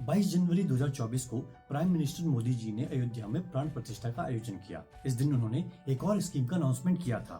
22 जनवरी 2024 को prime minister Modi ji ने अयोध्या में प्राण प्रतिष्ठा का आयोजन किया। इस दिन उन्होंने एक और स्कीम का अनाउंसमेंट किया था,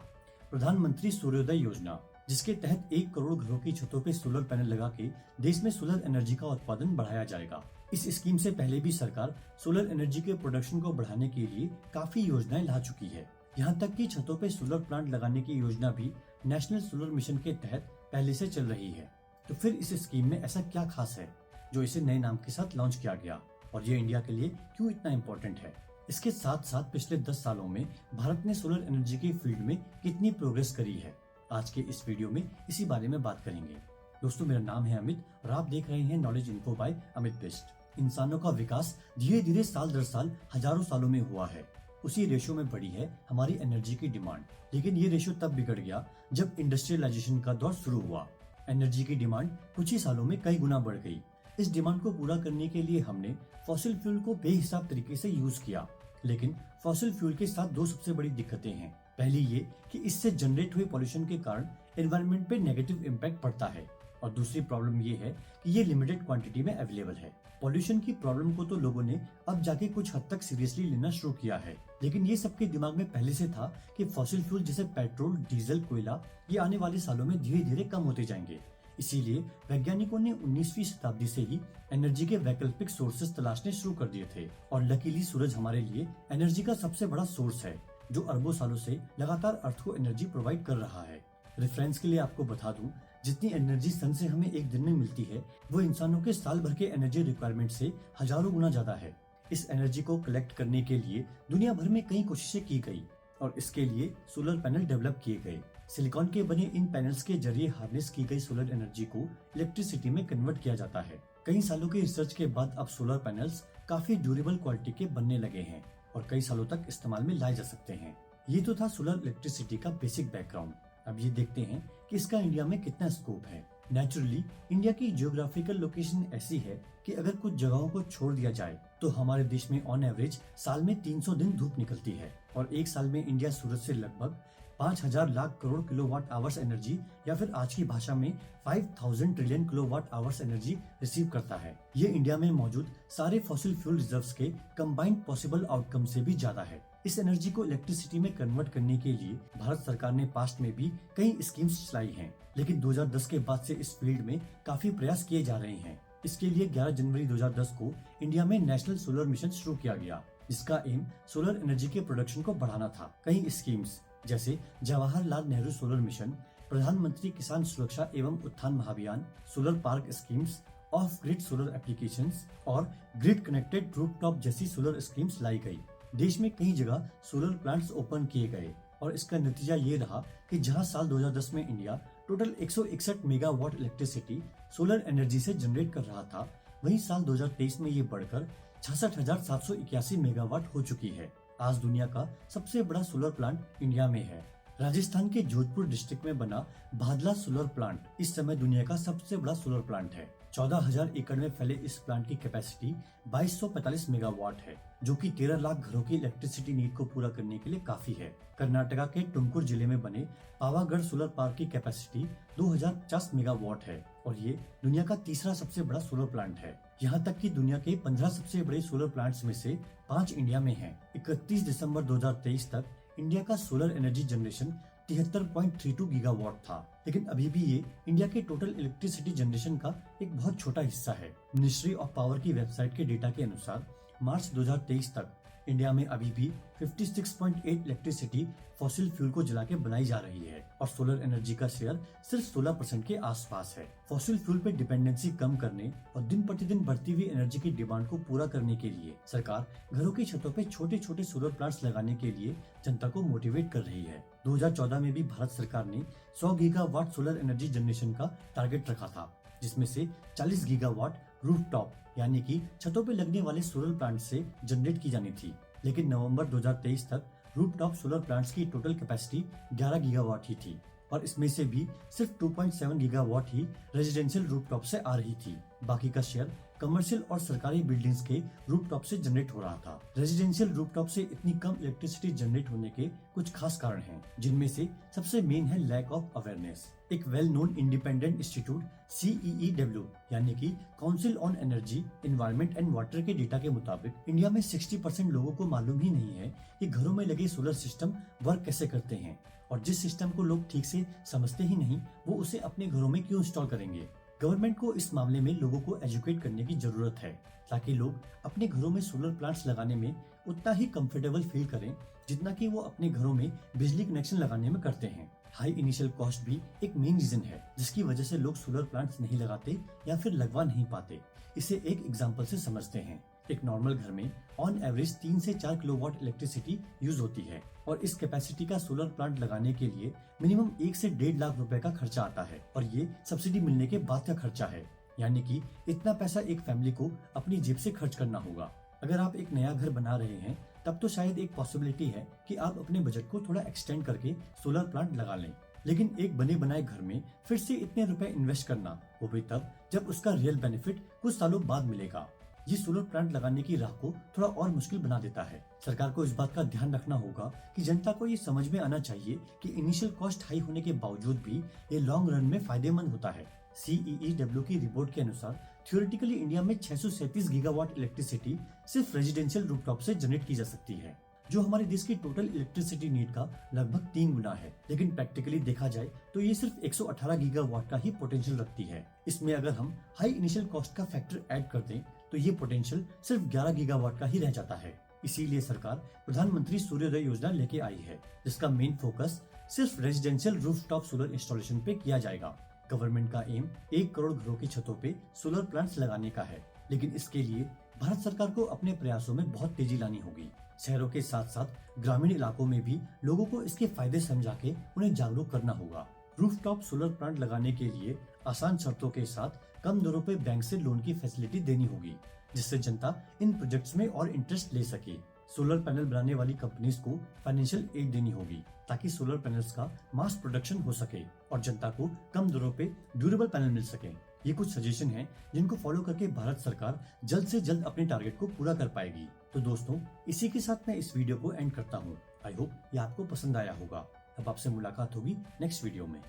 प्रधानमंत्री सूर्योदय योजना, जिसके तहत 1 करोड़ घरों की छतों पे सोलर पैनल लगा के देश में सोलर एनर्जी का उत्पादन बढ़ाया जाएगा। इस स्कीम से पहले भी सरकार सोलर एनर्जी के प्रोडक्शन को बढ़ाने के लिए काफी योजनाएं ला चुकी है। यहाँ तक कि छतों पे सोलर प्लांट लगाने की योजना भी नेशनल सोलर मिशन के तहत पहले से चल रही है। तो फिर इस स्कीम में ऐसा क्या खास है जो इसे नए नाम के साथ लॉन्च किया गया, और ये इंडिया के लिए क्यों इतना इम्पोर्टेंट है? इसके साथ साथ पिछले 10 सालों में भारत ने सोलर एनर्जी के फील्ड में कितनी प्रोग्रेस करी है, आज के इस वीडियो में इसी बारे में बात करेंगे। दोस्तों, मेरा नाम है अमित और आप देख रहे हैं knowledge info by Amit best. इंसानों का विकास धीरे धीरे साल दर साल हजारों सालों में हुआ है। उसी रेशियो में बढ़ी है हमारी एनर्जी की डिमांड। लेकिन ये रेशियो तब बिगड़ गया जब इंडस्ट्रियलाइजेशन का दौर शुरू हुआ। एनर्जी की डिमांड कुछ ही सालों में कई गुना बढ़ गई। इस डिमांड को पूरा करने के लिए हमने फॉसिल फ्यूल को बेहिसाब तरीके से यूज किया। लेकिन फॉसिल फ्यूल के साथ दो सबसे बड़ी दिक्कतें हैं। पहली ये कि इससे जनरेट हुए पॉल्यूशन के कारण एनवायरनमेंट पे नेगेटिव इम्पैक्ट पड़ता है, और दूसरी प्रॉब्लम ये है कि ये लिमिटेड क्वांटिटी में अवेलेबल है। पॉल्यूशन की प्रॉब्लम को तो लोगों ने अब जाके कुछ हद तक सीरियसली लेना शुरू किया है, लेकिन ये सबके दिमाग में पहले से था कि फॉसिल फ्यूल जैसे पेट्रोल, डीजल, कोयला ये आने वाले सालों में धीरे धीरे कम होते जाएंगे। इसीलिए वैज्ञानिकों ने 19वीं शताब्दी से ही एनर्जी के वैकल्पिक सोर्सेस तलाशने शुरू कर दिए थे। और लकीली सूरज हमारे लिए एनर्जी का सबसे बड़ा सोर्स है, जो अरबों सालों से लगातार अर्थ को एनर्जी प्रोवाइड कर रहा है। रेफरेंस के लिए आपको बता दूं, जितनी एनर्जी सन से हमें एक दिन में मिलती है, वो इंसानों के साल भर के एनर्जी रिक्वायरमेंट से हजारों गुना ज्यादा है। इस एनर्जी को कलेक्ट करने के लिए दुनिया भर में कई कोशिशें की गई और इसके लिए सोलर पैनल डेवलप किए गए। सिलिकॉन के बने इन पैनल्स के जरिए हार्नेस की गई सोलर एनर्जी को इलेक्ट्रिसिटी में कन्वर्ट किया जाता है। कई सालों की रिसर्च के बाद अब सोलर पैनल्स काफी ड्यूरेबल क्वालिटी के बनने लगे हैं और कई सालों तक इस्तेमाल में लाए जा सकते हैं। ये तो था सोलर इलेक्ट्रिसिटी का बेसिक बैकग्राउंड। अब ये देखते हैं कि इसका इंडिया में कितना स्कोप है। नेचुरली इंडिया की जियोग्राफिकल लोकेशन ऐसी है कि अगर कुछ जगहों को छोड़ दिया जाए तो हमारे देश में ऑन एवरेज साल में 300 दिन धूप निकलती है, और एक साल में इंडिया सूरज से लगभग 5000 lakh crore kilowatt hours energy, या फिर आज की भाषा में 5000 trillion kilowatt hours energy receive करता है। ये इंडिया में मौजूद सारे फॉसिल फ्यूल रिजर्व्स के कंबाइंड पॉसिबल आउटकम से भी ज्यादा है। इस एनर्जी को इलेक्ट्रिसिटी में कन्वर्ट करने के लिए भारत सरकार ने पास्ट में भी कई स्कीम्स चलाई हैं, लेकिन 2010 के बाद से इस फील्ड में काफी प्रयास किए जा रहे हैं। इसके लिए 11 जनवरी 2010 को इंडिया में नेशनल सोलर मिशन शुरू किया गया, जिसका एम सोलर एनर्जी के प्रोडक्शन को बढ़ाना था। कई स्कीम्स जैसे जवाहरलाल नेहरू सोलर मिशन, प्रधानमंत्री किसान सुरक्षा एवं उत्थान महाभियान, solar park schemes, of grid solar applications और ग्रिड कनेक्टेड रूफटॉप जैसी सोलर स्कीम्स लाई गई। देश में कई जगह सोलर प्लांट्स ओपन किए गए और इसका नतीजा ये रहा कि जहां साल 2010 में India total 161 megawatt electricity solar energy से जनरेट कर रहा था, वहीं साल 2023 में ये बढ़कर 66,781 मेगावाट हो चुकी है। आज दुनिया का सबसे बड़ा सोलर प्लांट इंडिया में है। राजस्थान के जोधपुर डिस्ट्रिक्ट में बना भादला सोलर प्लांट इस समय दुनिया का सबसे बड़ा सोलर प्लांट है। 14,000 एकड़ में फैले इस प्लांट की कैपेसिटी 2245 मेगावाट है, जो कि 13 लाख घरों की इलेक्ट्रिसिटी नीड को पूरा करने के लिए काफी है। कर्नाटका के तुमकुर जिले में बने पावागढ़ सोलर पार्क की कैपेसिटी 2050 मेगावाट है और ये दुनिया का तीसरा सबसे बड़ा सोलर प्लांट है। यहाँ तक कि दुनिया के 15 सबसे बड़े सोलर प्लांट्स में से 5 इंडिया में हैं। 31 दिसंबर 2023 तक इंडिया का सोलर एनर्जी जनरेशन 73.32 गीगावाट था, लेकिन अभी भी ये इंडिया के टोटल इलेक्ट्रिसिटी जनरेशन का एक बहुत छोटा हिस्सा है। मिनिस्ट्री ऑफ पावर की वेबसाइट के डेटा के अनुसार मार्च 2023 तक इंडिया में अभी भी 56.8 इलेक्ट्रिसिटी फॉसिल फ्यूल को जला के बनाई जा रही है और सोलर एनर्जी का शेयर सिर्फ 16% के आसपास है। फॉसिल फ्यूल पे डिपेंडेंसी कम करने और दिन प्रतिदिन बढ़ती हुई एनर्जी की डिमांड को पूरा करने के लिए सरकार घरों की छतों पे छोटे छोटे सोलर प्लांट्स लगाने के लिए जनता को मोटिवेट कर रही है। 2014 में भी भारत सरकार ने 100 गीगावाट सोलर एनर्जी जनरेशन का टारगेट रखा था, जिसमें से 40 गीगावाट रूफटॉप यानी कि छतों पे लगने वाले सोलर प्लांट से जनरेट की जानी थी। लेकिन नवंबर 2023 तक रूफटॉप सोलर प्लांट्स की टोटल कैपेसिटी 11 गीगावाट ही थी और इसमें से भी सिर्फ 2.7 गीगावाट ही रेजिडेंशियल रूफटॉप से आ रही थी। बाकी का शेयर कमर्शियल और सरकारी बिल्डिंग्स के रूफटॉप से जनरेट हो रहा था। रेजिडेंशियल रूफटॉप से इतनी कम इलेक्ट्रिसिटी जनरेट होने के कुछ खास कारण हैं, जिनमें से सबसे मेन है लैक ऑफ अवेयरनेस। एक well known independent institute CEEW यानी कि council on energy, environment and water के डेटा के मुताबिक इंडिया में 60% लोगों को मालूम ही नहीं है कि घरों में लगे सोलर सिस्टम वर्क कैसे करते हैं, और जिस सिस्टम को लोग ठीक से समझते ही नहीं वो उसे अपने घरों में क्यों इंस्टॉल करेंगे। गवर्नमेंट को इस मामले में लोगों को एजुकेट करने की जरूरत है, ताकि लोग अपने घरों में सोलर प्लांट्स लगाने में उतना ही कंफर्टेबल फील करें जितना कि वो अपने घरों में बिजली कनेक्शन लगाने में करते हैं। हाई इनिशियल कॉस्ट भी एक मेन रीजन है जिसकी वजह से लोग सोलर प्लांट्स नहीं लगाते या फिर लगवा नहीं पाते। इसे एक एग्जांपल से समझते हैं। एक नॉर्मल घर में ऑन एवरेज 3 से 4 किलोवाट इलेक्ट्रिसिटी यूज होती है, और इस कैपेसिटी का सोलर प्लांट लगाने के लिए मिनिमम 1 से 1.5 लाख रुपए का खर्चा आता है, और ये सब्सिडी मिलने के बाद का खर्चा है। यानी कि इतना पैसा एक फैमिली को अपनी जेब से खर्च करना होगा। अगर आप एक नया घर बना रहे हैं तब तो शायद एक पॉसिबिलिटी है कि आप अपने बजट को थोड़ा एक्सटेंड करके सोलर प्लांट लगा लें, लेकिन एक बने बनाए घर में फिर से इतने रुपए इन्वेस्ट करना, वो भी तब जब उसका रियल बेनिफिट कुछ सालों बाद मिलेगा, ये सोलर प्लांट लगाने की राह को थोड़ा और मुश्किल बना देता है। सरकार को इस बात का ध्यान रखना होगा कि जनता को ये समझ में आना चाहिए कि इनिशियल कॉस्ट हाई होने के बावजूद भी ये लॉन्ग रन में फायदेमंद होता है। CEEW की रिपोर्ट के अनुसार थ्योरेटिकली इंडिया में 637 गीगावाट इलेक्ट्रिसिटी सिर्फ रेजिडेंशियल रूफटॉप से जनरेट की जा सकती है, जो हमारे देश की टोटल इलेक्ट्रिसिटी नीड का लगभग 3 गुना है। लेकिन प्रैक्टिकली देखा जाए तो ये सिर्फ 118 गीगावाट का ही पोटेंशियल रखती है। इसमें अगर हम हाई इनिशियल कॉस्ट का फैक्टर ऐड कर दें तो ये पोटेंशियल सिर्फ 11 गीगावाट का ही रह जाता है। इसीलिए सरकार प्रधानमंत्री सूर्योदय योजना लेके आई है, जिसका मेन फोकस सिर्फ रेजिडेंशियल रूफटॉप सोलर इंस्टॉलेशन पे किया जाएगा। गवर्नमेंट का एम 1 करोड़ घरों की छतों पे सोलर प्लांट्स लगाने का है, लेकिन इसके लिए भारत सरकार को अपने प्रयासों में बहुत तेजी लानी होगी। शहरों के साथ साथ ग्रामीण इलाकों में भी लोगों को इसके फायदे समझा के उन्हें जागरूक करना होगा। रूफटॉप सोलर प्लांट लगाने के लिए आसान शर्तों के साथ कम दरों पे बैंक से लोन की फैसिलिटी देनी होगी, जिससे जनता इन प्रोजेक्ट्स में और इंटरेस्ट ले सके। सोलर पैनल बनाने वाली कंपनीज को फाइनेंशियल एड देनी होगी, ताकि सोलर पैनल्स का मास प्रोडक्शन हो सके और जनता को कम दरों पे ड्यूरेबल पैनल मिल सके। ये कुछ सजेशन हैं जिनको फॉलो करके भारत सरकार जल्द से जल्द अपने टारगेट को पूरा कर पाएगी। तो दोस्तों, इसी के साथ मैं इस वीडियो को एंड करता हूँ। आई होप ये आपको पसंद आया होगा। अब आपसे मुलाकात होगी नेक्स्ट वीडियो में।